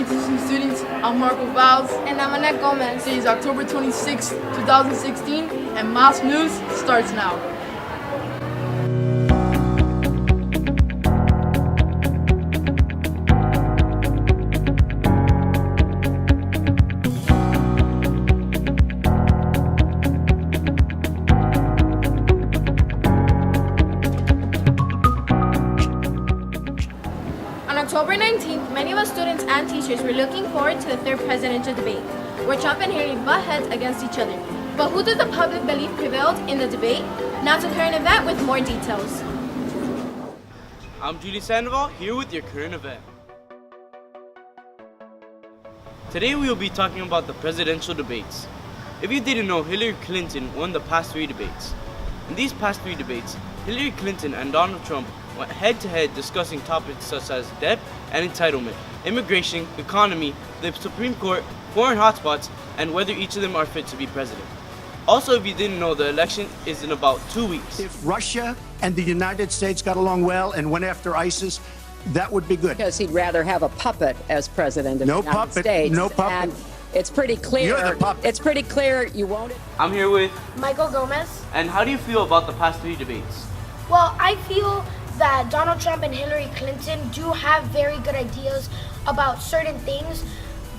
morning, teaching students. I'm Marco Valls. And I'm Annette Gomez. Today is October 26, 2016, and Mass News starts now. On October 19th, many of us students and teachers were looking forward to the third presidential debate, where Trump and Hillary butt heads against each other. But who did the public believe prevailed in the debate? Now to current event with more details. I'm Julie Sandoval, here with your current event. Today we will be talking about the presidential debates. If you didn't know, Hillary Clinton won the past 3 debates. In these past 3 debates, Hillary Clinton and Donald Trump went head-to-head discussing topics such as debt and entitlement, immigration, economy, the Supreme Court, foreign hotspots, and whether each of them are fit to be president. Also, if you didn't know, the election is in about 2 weeks. If Russia and the United States got along well and went after ISIS, that would be good. Because he'd rather have a puppet as president of No the United puppet, States. no puppet. And it's pretty clear. You're the puppet. It's pretty clear you won't. I'm here with, Michael Gomez. and how do you feel about the past 3 debates? Well, I feel that Donald Trump and Hillary Clinton do have very good ideas about certain things,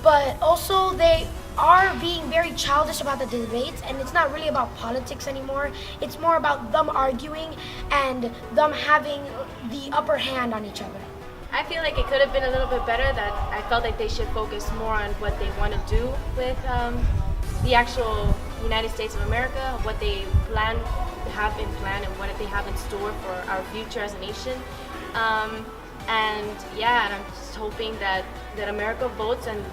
but also they are being very childish about the debates, and it's not really about politics anymore. It's more about them arguing and them having the upper hand on each other. I feel like it could have been a little bit better. That I felt like they should focus more on what they want to do with the actual United States of America, what they have in plan, and what they have in store for our future as a nation. And I'm just hoping that America votes and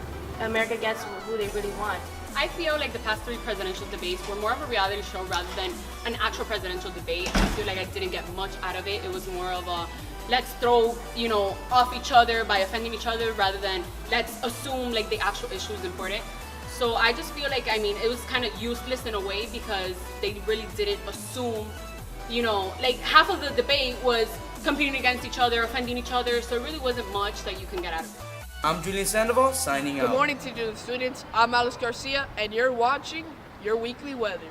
America gets who they really want. I feel like the past 3 presidential debates were more of a reality show rather than an actual presidential debate. I feel like I didn't get much out of it. It was more of a let's throw, off each other by offending each other rather than let's assume like the actual issue is important. So I just feel like, it was kind of useless in a way because they really didn't assume, like half of the debate was competing against each other, offending each other, so it really wasn't much that you can get out of it. I'm Julian Sandoval, signing out. Good morning, teachers and students. I'm Alice Garcia, and you're watching your weekly weather.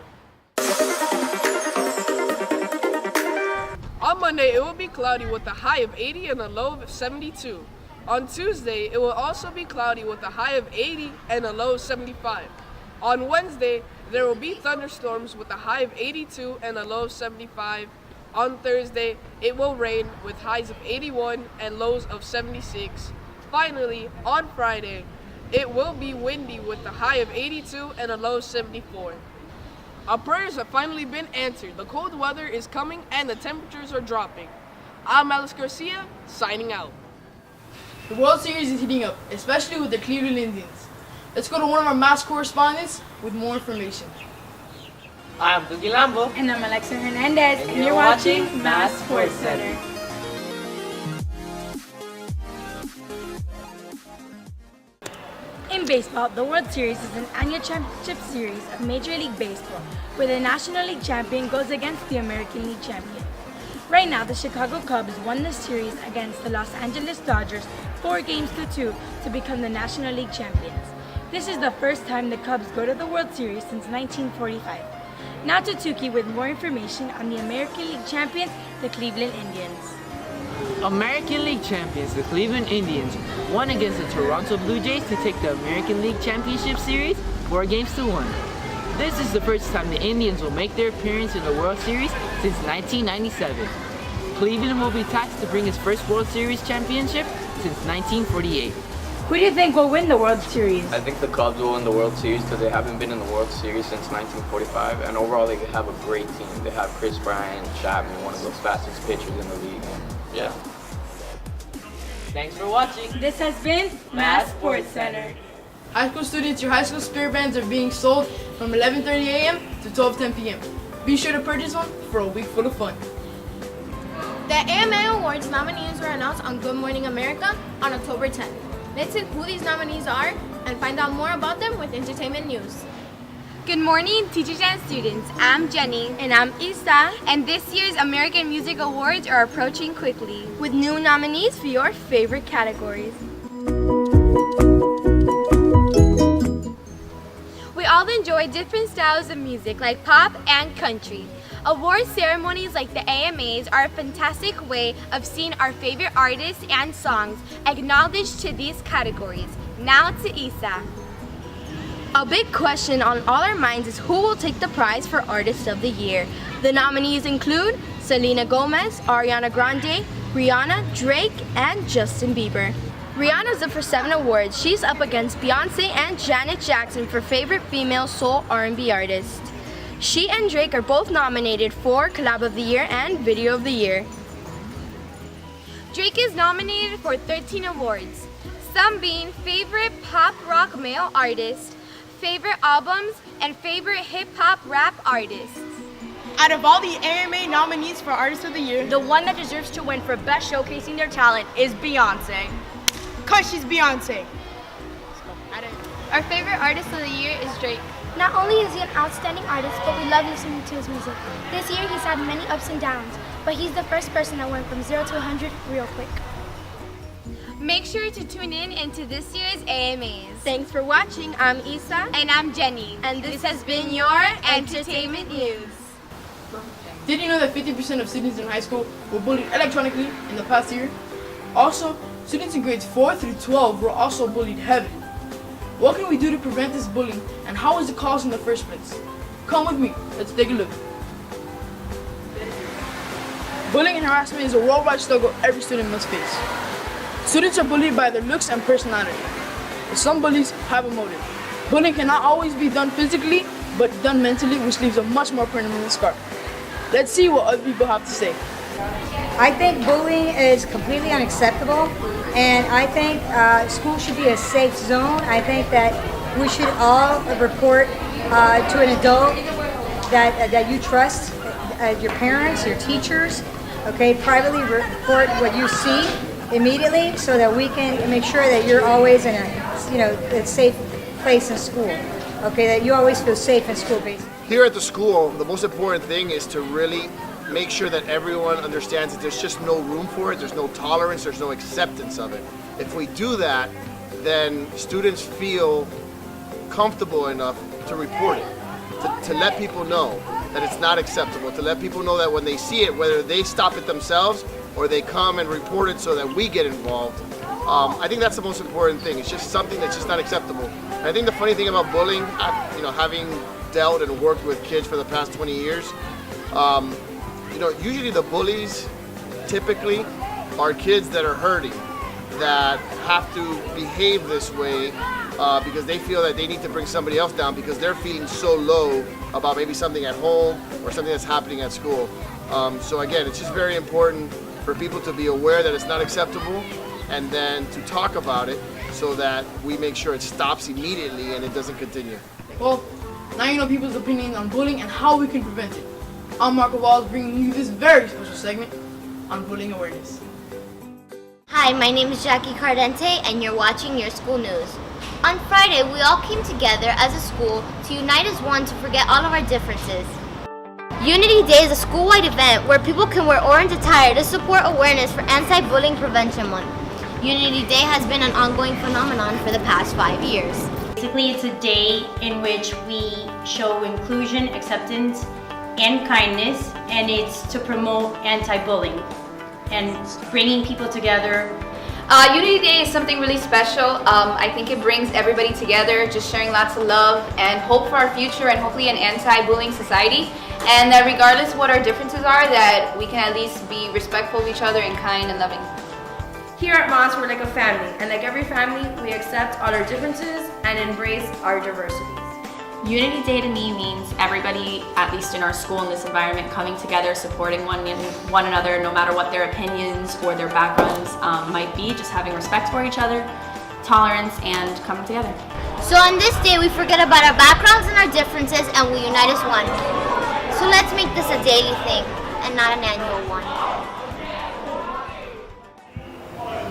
On Monday, it will be cloudy with a high of 80 and a low of 72. On Tuesday, it will also be cloudy with a high of 80 and a low of 75. On Wednesday, there will be thunderstorms with a high of 82 and a low of 75. On Thursday, it will rain with highs of 81 and lows of 76. Finally, on Friday, it will be windy with a high of 82 and a low of 74. Our prayers have finally been answered. The cold weather is coming and the temperatures are dropping. I'm Alice Garcia, signing out. The World Series is heating up, especially with the Cleveland Indians. Let's go to one of our mass correspondents with more information. I'm Dougie Lambo. And I'm Alexa Hernandez, and you're watching Mass Sports Center. In baseball, the World Series is an annual championship series of Major League Baseball where the National League champion goes against the American League champion. Right now, the Chicago Cubs won the series against the Los Angeles Dodgers 4-2 to become the National League champions. This is the first time the Cubs go to the World Series since 1945. Now to Tuki with more information on the American League champions, the Cleveland Indians. American League champions, the Cleveland Indians, won against the Toronto Blue Jays to take the American League Championship Series 4-1. This is the first time the Indians will make their appearance in the World Series since 1997. Cleveland will be tasked to bring its first World Series championship since 1948. Who do you think will win the World Series? I think the Cubs will win the World Series because they haven't been in the World Series since 1945, and overall they have a great team. They have Chris Bryant, Chapman, one of the fastest pitchers in the league. Yeah. Thanks for watching. This has been Mass Sports Center. High school students, your high school spirit bands are being sold from 11:30 a.m. to 12:10 p.m. Be sure to purchase one for a week full of fun. The AMA Awards nominees were announced on Good Morning America on October 10th. Let's see who these nominees are and find out more about them with entertainment news. Good morning, teachers and students. I'm Jenny. And I'm Isa. And this year's American Music Awards are approaching quickly with new nominees for your favorite categories. all enjoy different styles of music like pop and country. Award ceremonies like the AMAs are a fantastic way of seeing our favorite artists and songs acknowledged to these categories. Now to Isa. A big question on all our minds is who will take the prize for Artist of the Year. The nominees include Selena Gomez, Ariana Grande, Rihanna, Drake, and Justin Bieber. Rihanna's up for 7 awards. She's up against Beyonce and Janet Jackson for Favorite Female Soul R&B Artist. She and Drake are both nominated for Collab of the Year and Video of the Year. Drake is nominated for 13 awards, some being Favorite Pop Rock Male Artist, Favorite Albums, and Favorite Hip Hop Rap Artist. Out of all the AMA nominees for Artist of the Year, the one that deserves to win for best showcasing their talent is Beyonce. Cause she's Beyonce. Our favorite Artist of the Year is Drake. Not only is he an outstanding artist, but we love listening to his music. This year he's had many ups and downs, but he's the first person that went from 0 to 100 real quick. Make sure to tune in into this year's AMAs. Thanks for watching. I'm Isa. And I'm Jenny. And this has been your Entertainment News. Did you know that 50% of students in high school were bullied electronically in the past year? Also, students in grades 4 through 12 were also bullied heavily. What can we do to prevent this bullying, and how is it caused in the first place? Come with me, let's take a look. Bullying and harassment is a worldwide struggle every student must face. Students are bullied by their looks and personality, but some bullies have a motive. Bullying cannot always be done physically, but done mentally, which leaves a much more permanent scar. Let's see what other people have to say. I think bullying is completely unacceptable, and I think school should be a safe zone. I think that we should all report to an adult that you trust, your parents, your teachers, okay? Privately report what you see immediately so that we can make sure that you're always in a safe place in school, okay? That you always feel safe in school, basically. Here at the school, the most important thing is to really make sure that everyone understands that there's just no room for it, there's no tolerance, there's no acceptance of it. If we do that, then students feel comfortable enough to report it, to let people know that it's not acceptable, to let people know that when they see it, whether they stop it themselves or they come and report it so that we get involved. I think that's the most important thing. It's just something that's just not acceptable. And I think the funny thing about bullying, having dealt and worked with kids for the past 20 years, usually the bullies typically are kids that are hurting, that have to behave this way because they feel that they need to bring somebody else down because they're feeling so low about maybe something at home or something that's happening at school. So again, it's just very important for people to be aware that it's not acceptable and then to talk about it so that we make sure it stops immediately and it doesn't continue. Well, now you know people's opinions on bullying and how we can prevent it. I'm Marco Walls bringing you this very special segment on bullying awareness. Hi, my name is Jackie Cardente and you're watching Your School News. On Friday, we all came together as a school to unite as one to forget all of our differences. Unity Day is a school-wide event where people can wear orange attire to support awareness for Anti-Bullying Prevention Month. Unity Day has been an ongoing phenomenon for the past 5 years. Basically, it's a day in which we show inclusion, acceptance, and kindness, and it's to promote anti-bullying and bringing people together. Unity Day is something really special. I think it brings everybody together, just sharing lots of love and hope for our future and hopefully an anti-bullying society. And that regardless of what our differences are, that we can at least be respectful of each other and kind and loving. Here at Moss, we're like a family, and like every family, we accept all our differences and embrace our diversity. Unity Day to me means everybody, at least in our school in this environment, coming together, supporting one another, no matter what their opinions or their backgrounds might be, just having respect for each other, tolerance, and coming together. So on this day, we forget about our backgrounds and our differences, and we unite as one. So let's make this a daily thing, and not an annual one.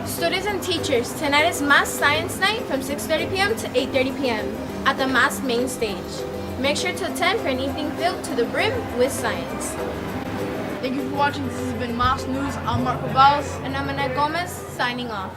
Students and teachers, tonight is Mass Science Night from 6:30 p.m. to 8:30 p.m. at the Mass main stage. Make sure to attend for an evening filled to the brim with science. Thank you for watching. This has been Mass News. I'm Marco Valls. And I'm Annette Gomez, signing off.